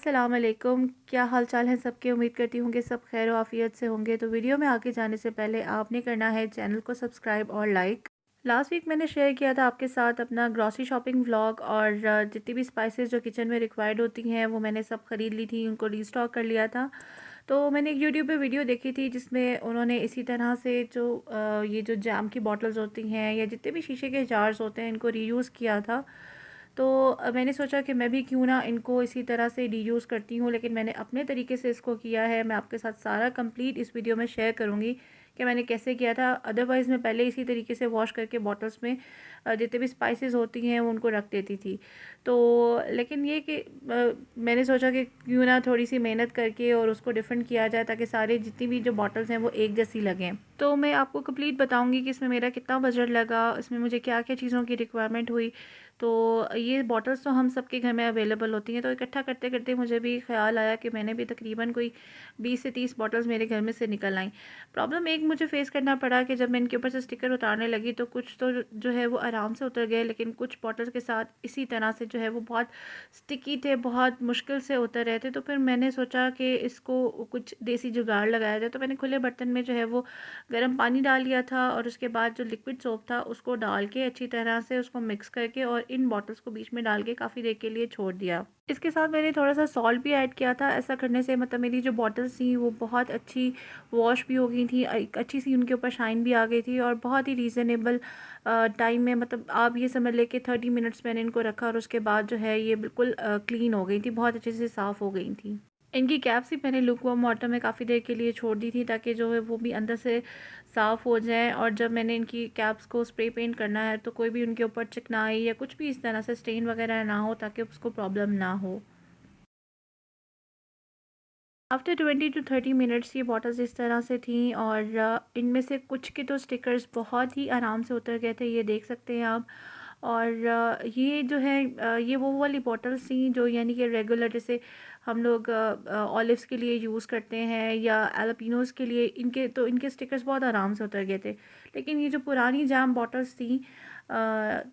अस्सलाम वालेकुम। क्या हाल चाल है सबके। उम्मीद करती हूँ कि सब खैर आफियत से होंगे। तो वीडियो में आगे जाने से पहले आपने करना है चैनल को सब्सक्राइब और लाइक। लास्ट वीक मैंने शेयर किया था आपके साथ अपना ग्रॉसरी शॉपिंग व्लॉग, और जितनी भी स्पाइसेस जो किचन में रिक्वायर्ड होती हैं वो मैंने सब ख़रीद ली थी, उनको रीस्टॉक कर लिया था। तो मैंने एक यूट्यूब पे वीडियो देखी थी जिसमें उन्होंने इसी तरह से जो ये जो जैम की बॉटल्स होती हैं या जितने भी शीशे के जार्स होते हैं इनको रीयूज़ किया था। तो मैंने सोचा कि मैं भी क्यों ना इनको इसी तरह से रीयूज़ करती हूँ, लेकिन मैंने अपने तरीके से इसको किया है। मैं आपके साथ सारा कंप्लीट इस वीडियो में शेयर करूँगी कि मैंने कैसे किया था। अदरवाइज़ मैं पहले इसी तरीके से वॉश करके बॉटल्स में जितने भी स्पाइसेस होती हैं वो उनको रख देती थी। तो लेकिन ये कि मैंने सोचा कि क्यों ना थोड़ी सी मेहनत करके और उसको डिफरेंट किया जाए ताकि सारे जितनी भी जो बॉटल्स हैं वो एक जैसी लगें। तो मैं आपको कंप्लीट बताऊंगी कि इसमें मेरा कितना बजट लगा, इसमें मुझे क्या क्या चीज़ों की रिक्वायरमेंट हुई। तो ये बॉटल्स तो हम सबके घर में अवेलेबल होती हैं। तो इकट्ठा करते करते मुझे भी ख़्याल आया कि मैंने भी तकरीबन कोई 20 से 30 बॉटल्स मेरे घर में से निकल आई। प्रॉब्लम एक मुझे फ़ेस करना पड़ा कि जब मैं इनके ऊपर से स्टिकर उतारने लगी तो कुछ तो जो है वो आराम से उतर गए, लेकिन कुछ बॉटल्स के साथ इसी तरह से जो है वो बहुत स्टिकी थे, बहुत मुश्किल से उतर रहे थे। तो फिर मैंने सोचा कि इसको कुछ देसी जुगाड़ लगाया जाए। तो मैंने खुले बर्तन में जो है वो गर्म पानी डाल लिया था और उसके बाद जो लिक्विड सोप था उसको डाल के अच्छी तरह से उसको मिक्स करके और इन बॉटल्स को बीच में डाल के काफ़ी देर के लिए छोड़ दिया। इसके साथ मैंने थोड़ा सा सॉल्ट भी ऐड किया था। ऐसा करने से मतलब मेरी जो बॉटल्स थी वो बहुत अच्छी वॉश भी हो गई थी, एक अच्छी सी उनके ऊपर शाइन भी आ गई थी और बहुत ही रीज़नेबल टाइम में, मतलब आप ये समझ लें कि 30 मिनट्स मैंने इनको रखा और उसके बाद जो है ये बिल्कुल क्लीन हो गई थी, बहुत अच्छे से साफ़ हो गई थी। इनकी कैप्स ही मैंने लुकवार्म वाटर में काफ़ी देर के लिए छोड़ दी थी ताकि जो है वो भी अंदर से साफ़ हो जाए। और जब मैंने इनकी कैप्स को स्प्रे पेंट करना है तो कोई भी उनके ऊपर चिकनाई या कुछ भी इस तरह से स्टेन वगैरह ना हो ताकि उसको प्रॉब्लम ना हो। आफ्टर 20 to 30 मिनट्स ये बॉटल्स इस तरह से थी और इनमें से कुछ के तो स्टिकर्स बहुत ही आराम से उतर गए थे, ये देख सकते हैं आप। और ये जो है ये वो वाली बॉटल्स थी जो यानी कि रेगुलर जैसे हम लोग ऑलिव्स के लिए यूज़ करते हैं या एलपिनोज़ के लिए, इनके स्टिकर्स बहुत आराम से उतर गए थे। लेकिन ये जो पुरानी जाम बॉटल्स थी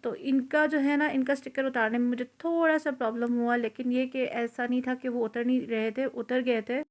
तो इनका जो है ना, इनका स्टिकर उतारने में मुझे थोड़ा सा प्रॉब्लम हुआ, लेकिन ये कि ऐसा नहीं था कि वो उतर नहीं रहे थे, उतर गए थे।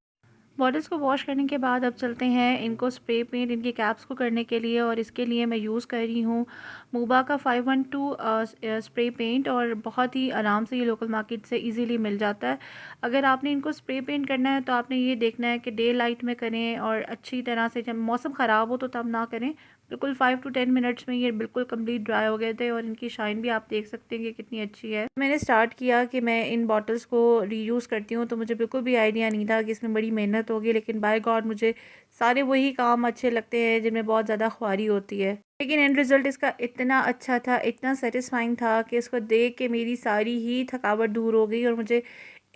बॉटल्स को वॉश करने के बाद अब चलते हैं इनको स्प्रे पेंट इनकी कैप्स को करने के लिए, और इसके लिए मैं यूज़ कर रही हूँ मूबा का 512 स्प्रे पेंट, और बहुत ही आराम से ये लोकल मार्केट से इजीली मिल जाता है। अगर आपने इनको स्प्रे पेंट करना है तो आपने ये देखना है कि डे लाइट में करें और अच्छी तरह से, जब मौसम ख़राब हो तो तब ना करें। बिल्कुल 5 to 10 मिनट्स में ये बिल्कुल कंप्लीट ड्राई हो गए थे और इनकी शाइन भी आप देख सकते हैं कि कितनी अच्छी है। मैंने स्टार्ट किया कि मैं इन बॉटल्स को रीयूज़ करती हूँ तो मुझे बिल्कुल भी आइडिया नहीं था कि इसमें बड़ी मेहनत होगी, लेकिन बाय गॉड मुझे सारे वही काम अच्छे लगते हैं जिनमें बहुत ज़्यादा ख्वारी होती है। लेकिन एंड रिज़ल्ट इसका इतना अच्छा था, इतना सेटिस्फाइंग था कि इसको देख के मेरी सारी ही थकावट दूर हो गई और मुझे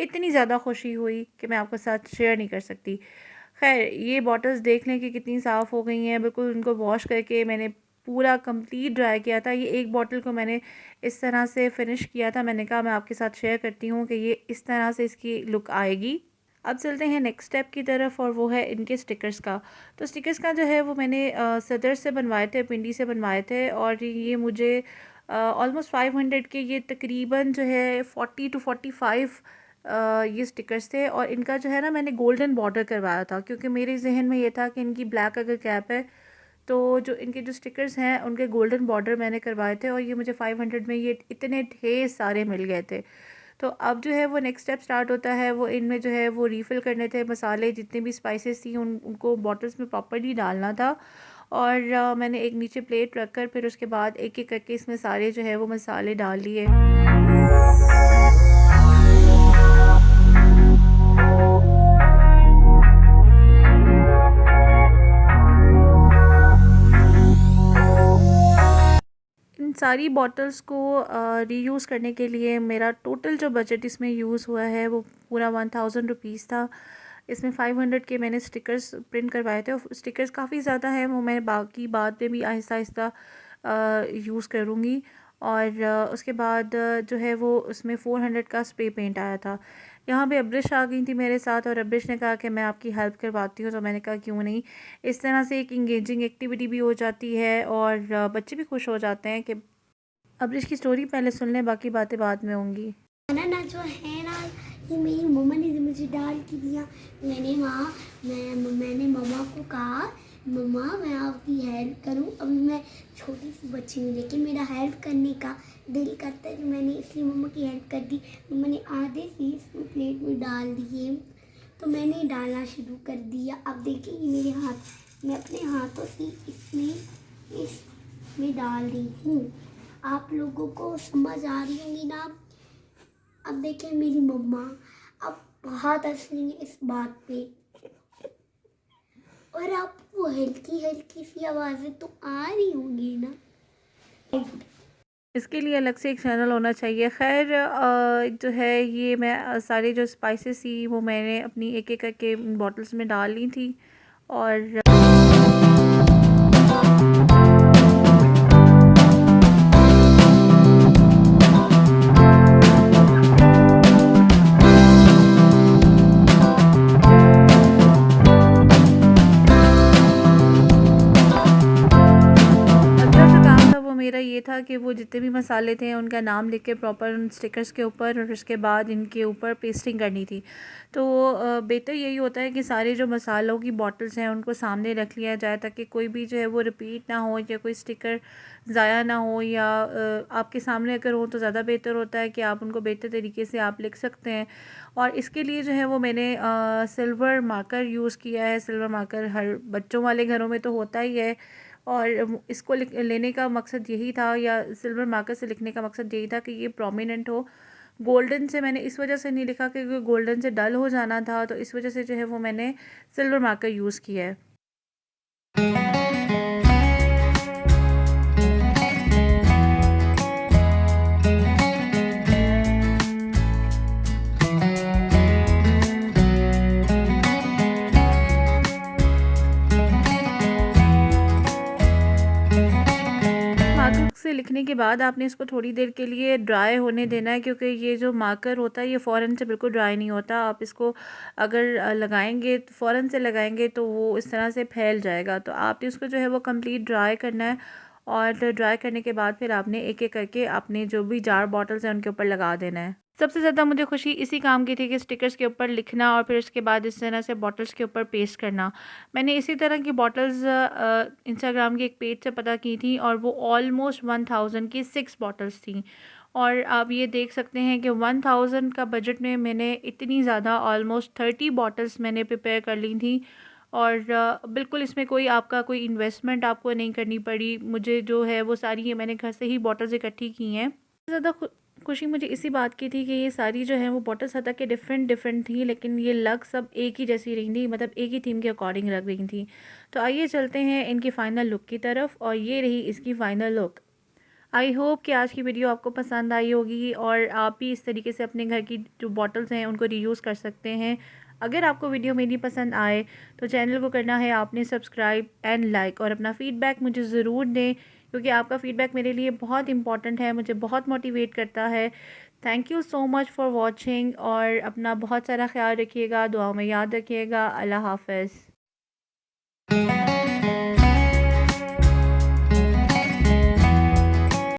इतनी ज़्यादा खुशी हुई कि मैं आपके साथ शेयर नहीं कर सकती। खैर, ये बॉटल्स देख लें कि कितनी साफ़ हो गई हैं। बिल्कुल उनको वॉश करके मैंने पूरा कंप्लीट ड्राई किया था। ये एक बॉटल को मैंने इस तरह से फिनिश किया था। मैंने कहा मैं आपके साथ शेयर करती हूँ कि ये इस तरह से इसकी लुक आएगी। अब चलते हैं नेक्स्ट स्टेप की तरफ, और वो है इनके स्टिकर्स का। तो स्टिकर्स का जो है वो मैंने सदर से बनवाए थे, पिंडी से बनवाए थे, और ये मुझे ऑलमोस्ट 500 के ये तकरीबन जो है 40 to 45 ये स्टिकर्स थे। और इनका जो है ना, मैंने गोल्डन बॉर्डर करवाया था क्योंकि मेरे जहन में ये था कि इनकी ब्लैक अगर कैप है तो जो इनके जो स्टिकर्स हैं उनके गोल्डन बॉर्डर मैंने करवाए थे, और ये मुझे 500 में ये इतने ढेर सारे मिल गए थे। तो अब जो है वो नेक्स्ट स्टेप स्टार्ट होता है, वो इनमें जो है वो रीफ़िल करने थे मसाले, जितने भी स्पाइसेस थी उनको बॉटल्स में प्रॉपर्ली डालना था। और मैंने एक नीचे प्लेट रख कर फिर उसके बाद एक एक करके इसमें सारे जो है वो मसाले डाल लिए। इन सारी बॉटल्स को रीयूज़ करने के लिए मेरा टोटल जो बजट इसमें यूज़ हुआ है वो पूरा 1000 रुपीज़ था। इसमें 500 के मैंने स्टिकर्स प्रिंट करवाए थे, और स्टिकर्स काफ़ी ज़्यादा हैं, वो मैं बाकी बाद में भी आहिस्ता आहिस्ता यूज़ करूँगी। और उसके बाद जो है वो उसमें 400 का स्प्रे पेंट आया था। यहाँ पे अब्रिश आ गई थी मेरे साथ और अब्रिश ने कहा कि मैं आपकी हेल्प करवाती हूँ, तो मैंने कहा क्यों नहीं। इस तरह से एक इंगेजिंग एक्टिविटी भी हो जाती है और बच्चे भी खुश हो जाते हैं कि अब्रिश की स्टोरी पहले सुन लें, बाकी बातें बाद में होंगी। बनाना जो है ना, ये मेरी मम्मा ने मुझे डाल के दिया। मैंने मम्मा को कहा, मम्मा मैं आपकी हेल्प करूं। अभी मैं छोटी सी बच्ची हूँ, लेकिन मेरा हेल्प करने का दिल करता है, तो मैंने इसलिए मम्मा की हेल्प कर दी। मम्मा ने आधे से प्लेट में डाल दिए, तो मैंने डालना शुरू कर दिया। अब देखिए ये मेरे हाथ, मैं अपने हाथों से इसमें डाल रही हूँ। आप लोगों को समझ आ रही होंगी ना। अब देखिए मेरी मम्मा अब बहुत हंस रही है इस बात पे, और आपको हल्की हल्की सी आवाज़ें तो आ रही होंगी ना। इसके लिए अलग से एक चैनल होना चाहिए। खैर जो है ये मैं सारे जो स्पाइसेस थी वो मैंने अपनी एक एक करके बॉटल्स में डाल ली थी। और मेरा ये था कि वो जितने भी मसाले थे उनका नाम लिख के प्रॉपर उन स्टिकर्स के ऊपर, और उसके बाद इनके ऊपर पेस्टिंग करनी थी। तो बेहतर यही होता है कि सारे जो मसालों की बॉटल्स हैं उनको सामने रख लिया जाए, ताकि कोई भी जो है वो रिपीट ना हो या कोई स्टिकर ज़ाया ना हो, या आपके सामने अगर हो तो ज़्यादा बेहतर होता है कि आप उनको बेहतर तरीके से आप लिख सकते हैं। और इसके लिए जो है वो मैंने सिल्वर मार्कर यूज़ किया है। सिल्वर मार्कर हर बच्चों वाले घरों में तो होता ही है, और इसको लेने का मकसद यही था, या सिल्वर मार्कर से लिखने का मकसद यही था कि ये प्रोमिनेंट हो। गोल्डन से मैंने इस वजह से नहीं लिखा क्योंकि गोल्डन से डल हो जाना था, तो इस वजह से जो है वो मैंने सिल्वर मार्कर यूज़ किया है। मार्कर से लिखने के बाद आपने इसको थोड़ी देर के लिए ड्राई होने देना है, क्योंकि ये जो मार्कर होता है ये फ़ौरन से बिल्कुल ड्राई नहीं होता। आप इसको अगर लगाएंगे तो फ़ौरन से लगाएंगे तो वो इस तरह से फैल जाएगा। तो आपने उसको जो है वो कंप्लीट ड्राई करना है, और ड्राई करने के बाद फिर आपने एक एक करके अपने जो भी जार बॉटल्स हैं उनके ऊपर लगा देना है। सबसे ज़्यादा मुझे खुशी इसी काम की थी कि स्टिकर्स के ऊपर लिखना और फिर उसके बाद इस तरह से बॉटल्स के ऊपर पेस्ट करना। मैंने इसी तरह की बॉटल्स इंस्टाग्राम के एक पेज से पता की थी, और वो ऑलमोस्ट 1000 की 6 बॉटल्स थी। और आप ये देख सकते हैं कि 1000 का बजट में मैंने इतनी ज़्यादा ऑलमोस्ट 30 बॉटल्स मैंने प्रिपेयर कर ली थी। और बिल्कुल इसमें कोई आपका कोई इन्वेस्टमेंट आपको नहीं करनी पड़ी। मुझे जो है वो सारी ये मैंने घर से ही बॉटल्स इकट्ठी की हैं। ज़्यादा खुशी मुझे इसी बात की थी कि ये सारी जो है वो बॉटल्स हता के डिफरेंट डिफरेंट थी, लेकिन ये लग सब एक ही जैसी रही थी, मतलब एक ही थीम के अकॉर्डिंग लग रही थी। तो आइए चलते हैं इनकी फ़ाइनल लुक की तरफ, और ये रही इसकी फ़ाइनल लुक। आई होप कि आज की वीडियो आपको पसंद आई होगी, और आप भी इस तरीके से अपने घर की जो बॉटल्स हैं उनको रीयूज़ कर सकते हैं। अगर आपको वीडियो मेरी पसंद आए तो चैनल को करना है आपने सब्सक्राइब एंड लाइक, और अपना फ़ीडबैक मुझे ज़रूर दें, क्योंकि आपका फ़ीडबैक मेरे लिए बहुत इंपॉर्टेंट है, मुझे बहुत मोटिवेट करता है। Thank you so much for watching, और अपना बहुत सारा ख्याल रखिएगा, दुआ में याद रखिएगा। अल्लाह हाफ़िज़।